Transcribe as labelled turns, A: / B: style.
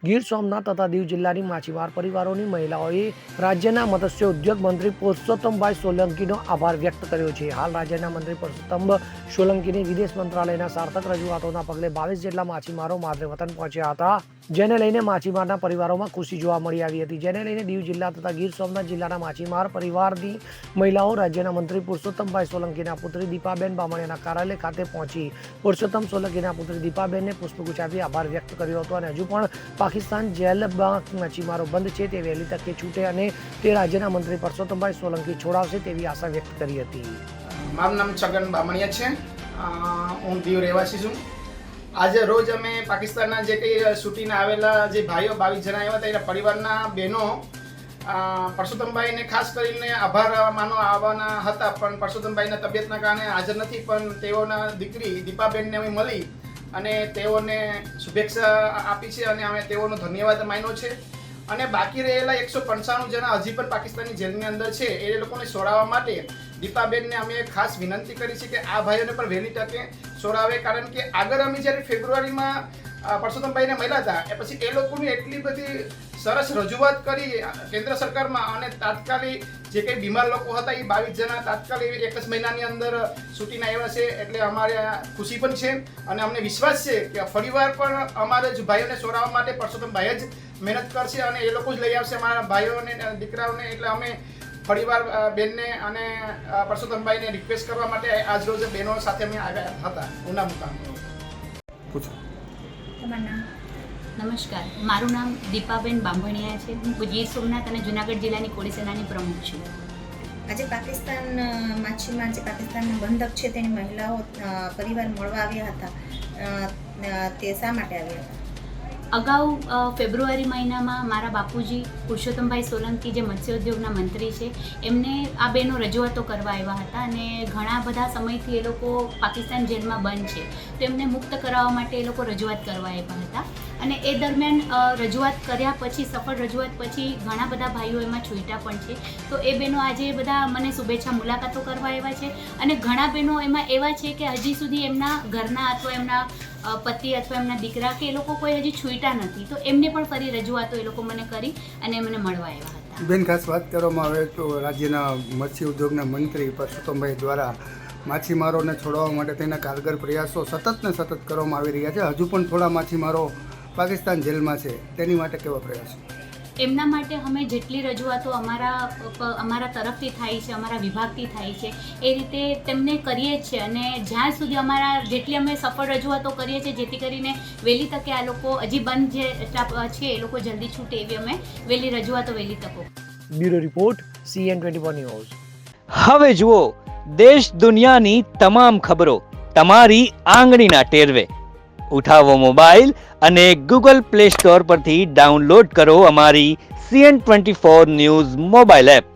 A: ગીર સોમનાથ તથા દીવ જિલ્લાની માછીમાર પરિવારોની મહિલાઓએ રાજ્યના મત્સ્ય ઉદ્યોગ મંત્રી પુરુષોત્તમભાઈ સોલંકીનો આભાર વ્યક્ત કર્યો છે. હાલ રાજ્યના મંત્રી પુરુષોત્તમ સોલંકીની વિદેશ મંત્રાલયના સાર્થક રજૂઆતોના પગલે 22 જેટલા માછીમારો માદરે વતન પહોંચ્યા હતા, જેને લઈને માછીમારના પરિવારોમાં ખુશી જોવા મળી આવી હતી. જેને લઈને દીવ જિલ્લા તથા ગીર સોમનાથ જિલ્લાના માછીમાર પરિવારની મહિલાઓ રાજ્યના મંત્રી પુરુષોત્તમભાઈ સોલંકીના પુત્રી દીપાબેન બામણિયાના કાર્યાલય ખાતે પહોંચી પુરુષોત્તમ સોલંકીના પુત્રી દીપાબેનને પુષ્પગુચ્છ આપી આભાર વ્યક્ત કર્યો હતો અને હજુ પણ પાકિસ્તાન જેલમાં માછીમારો બંધ છે તે વહેલી તકે છૂટે અને તે રાજ્યના મંત્રી પુરુષોત્તમભાઈ સોલંકી છોડાવશે તેવી આશા વ્યક્ત કરી હતી.
B: મારું નામ છગન બામણિયા છે. હું દીવ રહેવાસી છું. આજે રોજ અમે પાકિસ્તાનના જે કંઈ છૂટીને આવેલા જે ભાઈઓ 22 જણા આવ્યા હતા એના પરિવારના બહેનો પરસોત્તમભાઈને ખાસ કરીને આભાર માનો આવવાના હતા, પણ પરસોત્તમભાઈના તબિયતના કારણે હાજર નથી. પણ તેઓના દીકરી દીપાબેનને અમે મળી અને તેઓને શુભેચ્છા આપી છે અને અમે તેઓનો ધન્યવાદ માન્યો છે. અને બાકી રહેલા 195 જણા હજી પણ પાકિસ્તાનની જેલની અંદર છે, એ લોકોને છોડાવવા માટે દીપાબેનને અમે ખાસ વિનંતી કરી છે કે આ ભાઈઓને પણ વહેલી તકે છોડાવે. કારણ કે આગળ અમે જ્યારે ફેબ્રુઆરીમાં પરસોત્તમભાઈને મળ્યા હતા એ પછી એ લોકોની એટલી બધી સરસ રજૂઆત કરી કેન્દ્ર સરકારમાં અને તાત્કાલિક જે કંઈ બીમાર લોકો હતા એ 22 જણા તાત્કાલિક એક જ મહિનાની અંદર છૂટીને આવ્યા છે. એટલે અમારે ખુશી પણ છે અને અમને વિશ્વાસ છે કે ફરીવાર પણ અમારે જ ભાઈઓને છોડાવવા માટે પરસોત્તમભાઈ જ મહેનત કરશે અને એ લોકો જ લઈ આવશે અમારા ભાઈઓને દીકરાઓને. એટલે અમે ફરીવાર બેનને અને પરસોત્તમભાઈને રિક્વેસ્ટ કરવા માટે આજ રોજ બહેનો સાથે અમે આવ્યા હતા ઉના મુકામ.
C: નમસ્કાર, મારું નામ દીપાબેન બામણિયા છે. હું ગીર સોમનાથ અને જુનાગઢ જિલ્લાની કોળી સેનાની પ્રમુખ છું.
D: આજે પાકિસ્તાન માછીમાર જે પાકિસ્તાનના બંધક છે તેની મહિલાઓ પરિવાર મળવા આવ્યા હતા, તે શા માટે આવ્યા હતા?
C: અગાઉ ફેબ્રુઆરી મહિનામાં મારા બાપુજી પુરુષોત્તમભાઈ સોલંકી જે મત્સ્યોદ્યોગના મંત્રી છે એમને આ બહેનો રજૂઆતો કરવા આવ્યા હતા અને ઘણા બધા સમયથી એ લોકો પાકિસ્તાન જેલમાં બંધ છે, તો એમને મુક્ત કરાવવા માટે એ લોકો રજૂઆત કરવા આવ્યા હતા. અને એ દરમિયાન રજૂઆત કર્યા પછી, સફળ રજૂઆત પછી ઘણા બધા ભાઈઓ એમાં છૂટ્યા પણ છે. તો એ બહેનો આજે બધા મને શુભેચ્છા મુલાકાતો કરવા આવ્યા છે અને ઘણા બહેનો એમાં એવા છે કે હજી સુધી એમના ઘરના અથવા એમના પતિ અથવા એમના દીકરા કે એ લોકો કોઈ હજી છૂટ્યા નથી, તો એમને પણ ફરી રજૂઆતો એ લોકો મને કરી અને મને મળવા આવ્યા હતા.
E: બેન, ખાસ વાત કરવામાં આવે તો રાજ્યના મત્સ્ય ઉદ્યોગના મંત્રી પરસોત્તમભાઈ દ્વારા માછીમારોને છોડાવવા માટે તેના કારગર પ્રયાસો સતત ને સતત કરવામાં આવી રહ્યા છે. હજુ પણ થોડા માછીમારો પાકિસ્તાન જેલમાં છે, તેની માટે કેવા પ્રયાસો?
C: એમના માટે અમે જેટલી રજૂઆતો અમારા તરફથી થાય છે, અમારા વિભાગથી થાય છે, એ રીતે તેમને કરીએ જ છે. અને જ્યાં સુધી જેટલી અમે સફળ રજૂઆતો કરીએ છીએ જેથી કરીને વહેલી તકે આ લોકો હજી બંધ જે સ્ટાફ છે એ લોકો જલ્દી છૂટે એવી અમે વહેલી રજૂઆતો વહેલી તકો.
A: Bureau report CN24 news.
F: હવે જુઓ દેશ દુનિયાની તમામ ખબરો તમારી આંગળીના ટેરવે. ઉઠાવો મોબાઈલ અને Google Play Store પરથી ડાઉનલોડ કરો અમારી CN24 ન્યૂઝ મોબાઈલ એપ.